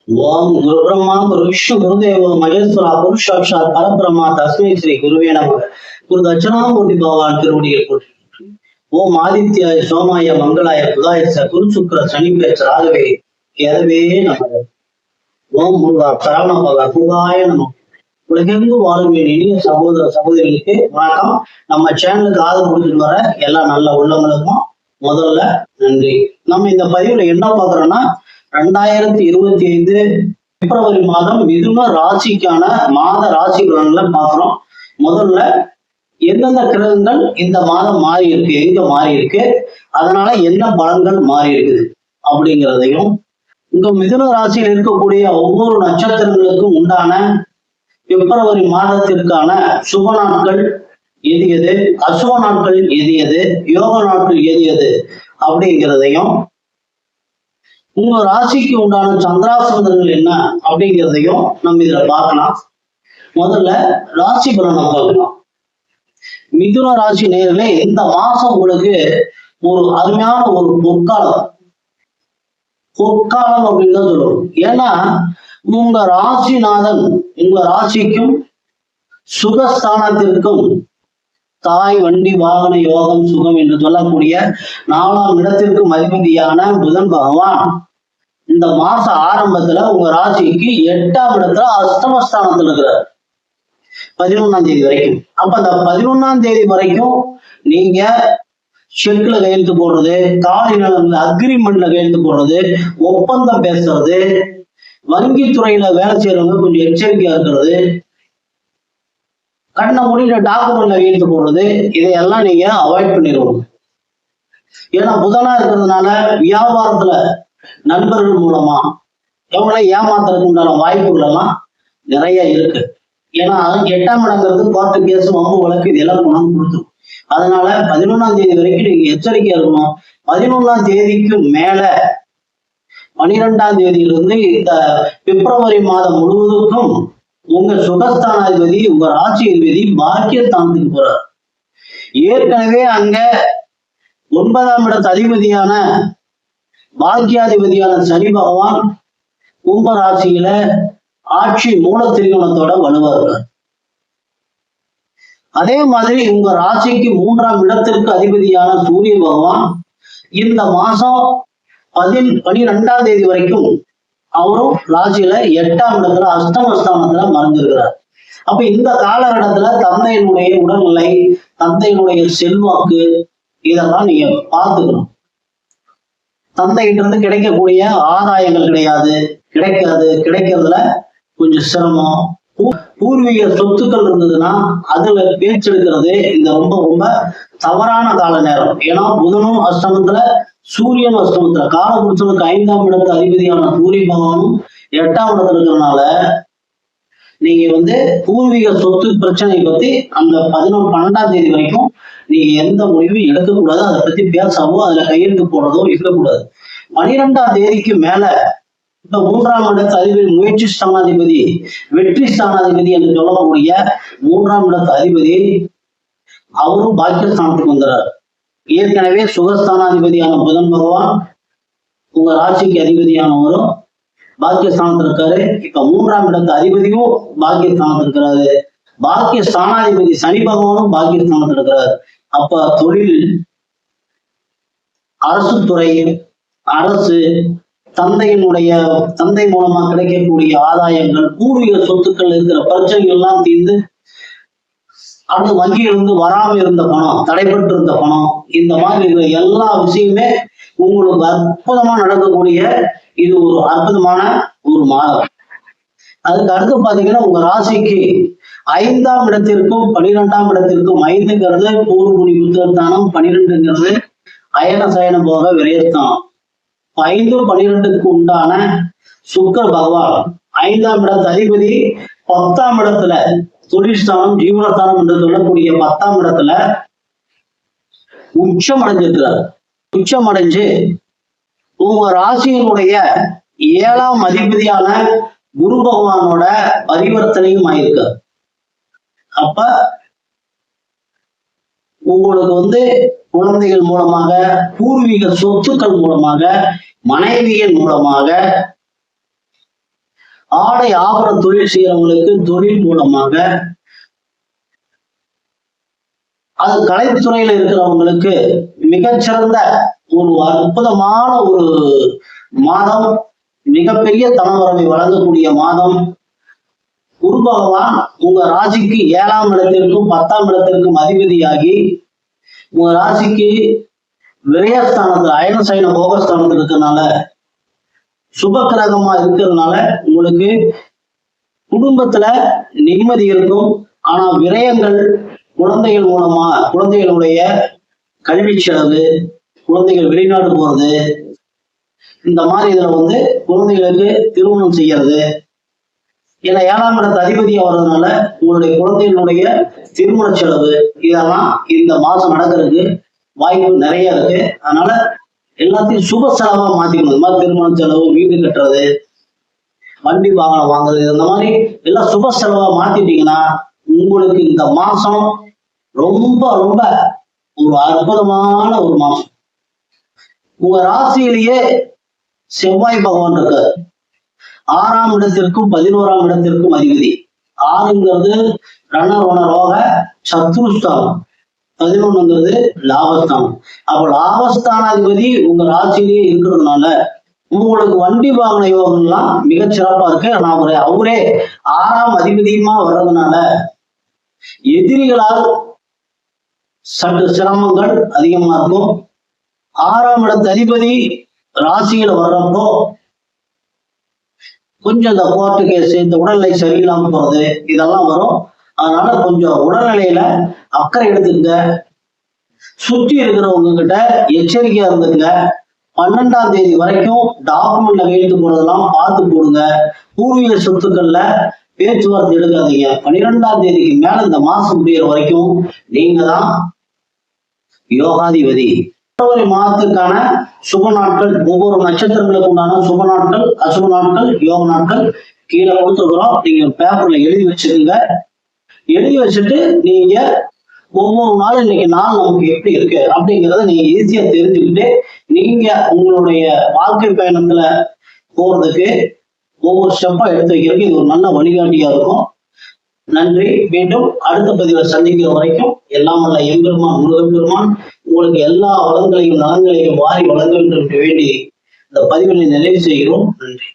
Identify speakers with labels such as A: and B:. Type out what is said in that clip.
A: ஓம் குரு பிரம்மா குரு விஷ்ணு குருதேவோ மகேஸ்வரா குரு சாட்சாத் பரபிரம்மா தஸ்மை ஸ்ரீ குருவே நமக. குரு தட்சணாமூர்த்தி பகவான் திருவடியில் போற்றி. ஓம் ஆதித்யாய சோமாய மங்களாய புதாயச குரு சுக்கர சனி பேச்ச ராகவே கேதவே நமக. ஓம் முருகா சரவண பகா குருவாய நம. உலகெங்கு வாழும் இனிய சகோதர சகோதரிகளுக்கு வணக்கம். நம்ம சேனலுக்கு ஆதரவு கொடுத்துட்டு வர எல்லா நல்ல உள்ளவங்களுக்கும் முதல்ல நன்றி. நம்ம இந்த பதிவுல என்ன பாக்குறோம்னா 2025 பிப்ரவரி மாதம் மிதுன ராசிக்கான மாத ராசி பலன்களை பார்க்கிறோம். முதல்ல எந்தெந்த கிரகங்கள் இந்த மாதம் மாறி இருக்கு, எங்க மாறி இருக்கு, அதனால என்ன பலன்கள் மாறி இருக்குது அப்படிங்கிறதையும், இந்த மிதுன ராசியில் இருக்கக்கூடிய ஒவ்வொரு நட்சத்திரங்களுக்கும் உண்டான பிப்ரவரி மாதத்திற்கான சுப நாட்கள் எது எது, அசுப நாட்கள் எது எது, யோக நாட்கள் எது எது அப்படிங்கிறதையும், உங்க ராசிக்கு உண்டான சந்திராசந்திரங்கள் என்ன அப்படிங்கிறதையும் நம்ம இதுல பார்க்கலாம். முதல்ல ராசி பலனை பார்க்கலாம். மிதுன ராசி நேரிலே இந்த மாசம் உங்களுக்கு ஒரு அருமையான ஒரு பொற்காலம் அப்படின்னு தான் சொல்லணும். ஏன்னா உங்க ராசிநாதன் உங்க ராசிக்கும் சுகஸ்தானத்திற்கும் தாய் வண்டி வாகன யோகம் சுகம் என்று சொல்லக்கூடிய 4ஆம் இடத்திற்கும் அதிபதியான புதன் பகவான் இந்த மாச ஆரம்பத்துல உங்க ராசிக்கு 8ஆம் இடத்துல அஷ்டமஸ்தானத்துல இருக்கிறார் 11ஆம் தேதி வரைக்கும். அப்ப அந்த 11ஆம் தேதி வரைக்கும் நீங்க செக்ல கையெழுத்து போடுறது, காலி நிலங்கள்ல அக்ரிமெண்ட்ல கையெழுத்து போடுறது, ஒப்பந்தம் பேசுறது, வங்கித்துறையில வேலை செய்யறவங்க கொஞ்சம் எச்சரிக்கையா இருக்கிறது, கண்ணை மூடிட்டு டாக்குமெண்ட்ல கையெழுத்து போடுறது, இதையெல்லாம் நீங்க அவாய்ட் பண்ணிடுவோம். ஏன்னா புதனா இருக்கிறதுனால வியாபாரத்துல நண்பர்கள் மூலமா எவங்கள ஏமாத்துறதுக்கு உண்டான வாய்ப்புகள் எல்லாம் நிறைய இருக்கு. ஏன்னா 8ஆம் இடங்கிறது கோர்ட்டு கேஸ் வம்பு வழக்கு இதெல்லாம் கொண்டாந்து கொடுத்துரும். அதனால 11ஆம் தேதி வரைக்கும் நீங்க எச்சரிக்கையா இருக்கணும். 11ஆம் தேதிக்கு மேல 12ஆம் தேதியிலிருந்து இந்த பிப்ரவரி மாதம் முழுவதுக்கும் உங்க சுகஸ்தானாதிபதி உங்க ராசி அதிபதி பாக்கியஸ்தானத்துக்கு போறார். ஏற்கனவே அங்க 9ஆம் இடத்து அதிபதியான பாக்கியாதிபதியான சனி பகவான் கும்ப ராசியில ஆட்சி மூல திரிகோணத்தோட வலுவார். அதே மாதிரி உங்க ராசிக்கு 3ஆம் இடத்திற்கு அதிபதியான சூரிய பகவான் இந்த மாசம் 12ஆம் தேதி வரைக்கும் அவரும் ராசியில 8ஆம் இடத்துல அஷ்டமஸ்தானத்துல மறைஞ்சிருக்கிறார். அப்ப இந்த காலகட்டத்துல தந்தையினுடைய உடல்நிலை, தந்தையினுடைய செல்வாக்கு இதெல்லாம் நீங்க பார்த்துக்கணும். தந்தைகிட்ட இருந்து கிடைக்கக்கூடிய ஆதாயங்கள் கிடைக்கிறதுல கொஞ்சம் சிரமம். பூர்வீக சொத்துக்கள் இருந்ததுன்னா அதுல பேச்செடுக்கிறது இந்த ரொம்ப ரொம்ப தவறான கால நேரம். ஏன்னா புதனும் அஷ்டமத்துல, சூரியன் அஷ்டமத்துல, காலபுருஷனுக்கு 5ஆம் இடத்து அதிபதியான சூரிய பகவானும் 8ஆம் இடத்துல இருக்கிறதுனால நீங்க பூர்வீக சொத்து பிரச்சனை பத்தி அந்த 12ஆம் தேதி வரைக்கும் நீங்க எந்த முடிவும் எடுக்கக்கூடாது. அதை பத்தி பேசவோ அதுல கையெழுத்து போடுறதோ இருக்கக்கூடாது. 12ஆம் தேதிக்கு மேல இப்ப 3ஆம் இடத்து அதிபதி முயற்சி ஸ்தானாதிபதி, வெற்றி ஸ்தானாதிபதி என்று சொல்லக்கூடிய 3ஆம் இடத்து அதிபதி அவரும் பாக்கியஸ்தானத்துக்கு வந்துறார். ஏற்கனவே சுகஸ்தானாதிபதியான புதன் பகவான் உங்க ராசிக்கு அதிபதியானவரும் பாக்கியஸ்தானத்துல இருக்காரு. இப்ப 3ஆம் இடத்து அதிபதியும் பாக்கியஸ்தானத்துல இருக்கிறாரு. பாக்கிய ஸ்தானாதிபதி சனி பகவானும் பாக்கியஸ்தானத்துல இருக்கிறார். அப்ப தொழில், அரசு துறை, அரசு, தந்தை மூலமா கிடைக்கக்கூடிய ஆதாயங்கள், பூர்வீக சொத்துக்கள் இருக்கிற பிரச்சனைகள் எல்லாம் தீர்ந்து அடுத்து வங்கியிலிருந்து வராம இருந்த பணம், தடைபட்டு இருந்த பணம், இந்த மாதிரி இருக்கிற எல்லா விஷயமே உங்களுக்கு அற்புதமா நடக்கக்கூடிய இது ஒரு அற்புதமான ஒரு மாதம். அதுக்கு அடுத்து பாத்தீங்கன்னா உங்க ராசிக்கு 5ஆம் இடத்திற்கும் 12ஆம் இடத்திற்கும் 5ங்கிறது பூர்வகுடி புத்திரஸ்தானம், 12ங்கிறது அயன சயன போக விரயஸ்தானம். 5, 12க்கு உண்டான சுக்கிர பகவான் 5ஆம் இடத்து அதிபதி 10ஆம் இடத்துல தொழில்ஸ்தானம், ஜீவனஸ்தானம் என்று சொல்லக்கூடிய 10ஆம் இடத்துல உச்சம் அடைஞ்சிருக்கிறார். உச்சம் அடைஞ்சு உங்க ராசியினுடைய 7ஆம் அதிபதியான குரு பகவானோட பரிவர்த்தனையும் ஆயிருக்கு. அப்ப உங்களுக்கு குழந்தைகள் மூலமாக, பூர்வீக சொத்துக்கள் மூலமாக, மனைவியின் மூலமாக ஆடை ஆபரண தொழில் செய்யறவங்களுக்கு தொழில் மூலமாக, அது கலைத்துறையில இருக்கிறவங்களுக்கு மிகச்சிறந்த ஒரு அற்புதமான ஒரு மாதம், மிகப்பெரிய தனவரவை வழங்கக்கூடிய மாதம். குரு பகவான் உங்க ராசிக்கு 7ஆம் இடத்திற்கும் 10ஆம் இடத்திற்கும் அதிபதியாகி உங்க ராசிக்கு விரயஸ்தானத்துல அயன சயன போகஸ்தானத்துல இருக்கிறதுனால, சுப கிரகமா இருக்கிறதுனால உங்களுக்கு குடும்பத்துல நிம்மதி இருக்கும். ஆனா விரயங்கள் குழந்தைகள் மூலமா, குழந்தைகளுடைய கல்வி செலவு, குழந்தைகள் வெளிநாடு போறது, இந்த மாதிரி இதுல குழந்தைகளுக்கு திருமணம் செய்யறது, ஏன்னா 7ஆம் இடத்து அதிபதியா வர்றதுனால உங்களுடைய குழந்தைகளுடைய திருமண செலவு இதெல்லாம் இந்த மாசம் நடக்கிறதுக்கு வாய்ப்பு நிறைய இருக்கு. அதனால எல்லாத்தையும் சுப செலவா மாத்திக்கணும். இந்த மாதிரி திருமண செலவு, வீடு கட்டுறது, வண்டி வாகனம் வாங்குறது, இந்த மாதிரி எல்லாம் சுப செலவா மாத்திட்டீங்கன்னா உங்களுக்கு இந்த மாசம் ரொம்ப ரொம்ப ஒரு அற்புதமான ஒரு மாசம். உங்க ராசியிலேயே செவ்வாய் பகவான் இருக்காரு. 6ஆம் இடத்திற்கும் 11ஆம் இடத்திற்கும் அதிபதி. 6ங்கிறது ரணரோண ரோக சத்ருஸ்தானம், 11ங்கிறது லாபஸ்தானம். அப்போ லாபஸ்தானாதிபதி உங்க ராசியிலேயே இருக்கிறதுனால உங்களுக்கு வண்டி வாகன யோகம்லாம் மிகச் சிறப்பா இருக்கு. ஆனா அவரே 6ஆம் அதிபதியுமா வர்றதுனால எதிரிகளால் சற்று சிரமங்கள் அதிகமா இருக்கும். 6ஆம் இடத்து அதிபதி ராசியில வர்றப்போ கொஞ்சம் இந்த கோர்ட்டு கேஸ், இந்த உடல்நிலை சரியில்லாம போறது இதெல்லாம் வரும். அதனால கொஞ்சம் உடல்நிலையில அக்கறை எடுத்துங்க. சுற்றி இருக்கிறவங்க கிட்ட எச்சரிக்கையா இருந்துங்க. 12ஆம் தேதி வரைக்கும் டாக்குமெண்ட்ல கையெழுத்து போடுறதெல்லாம் பார்த்து போடுங்க. பூர்வீக சொத்துக்கள்ல பேச்சுவார்த்தை எடுக்காதீங்க. 12ஆம் தேதிக்கு மேல இந்த மாசம் முடிகிற வரைக்கும் நீங்க தான் யோகாதிபதி. பிப்ரவரி மாதத்துக்கான சுப நாட்கள், ஒவ்வொரு நட்சத்திரங்களுக்கு உண்டான சுப நாட்கள், அசுப நாட்கள், யோக நாட்கள் கீழே கொடுத்துருக்குறோம். நீங்க பேப்பர்ல எழுதி வச்சுக்கோங்க. எழுதி வச்சுட்டு நீங்க ஒவ்வொரு நாளும் இன்னைக்கு நாள் நமக்கு எப்படி இருக்கு அப்படிங்கிறத நீங்க ஈஸியா தெரிஞ்சுக்கிட்டு நீங்க உங்களுடைய வாழ்க்கை பயணத்துல போறதுக்கு ஒவ்வொரு ஸ்டெப்பா எடுத்து வைக்கிறதுக்கு இது ஒரு நல்ல வழிகாட்டியா இருக்கும். நன்றி. மீண்டும் அடுத்த பதிவில் சந்திக்கிற வரைக்கும் எல்லாம் வல்ல எம்பெருமான் முருகப்பெருமான் உங்களுக்கு எல்லா வளங்களையும் நலங்களையும் வாரி வழங்க வேண்டும் என்று வேண்டி இந்த பதிவினை நிறைவு செய்கிறோம். நன்றி.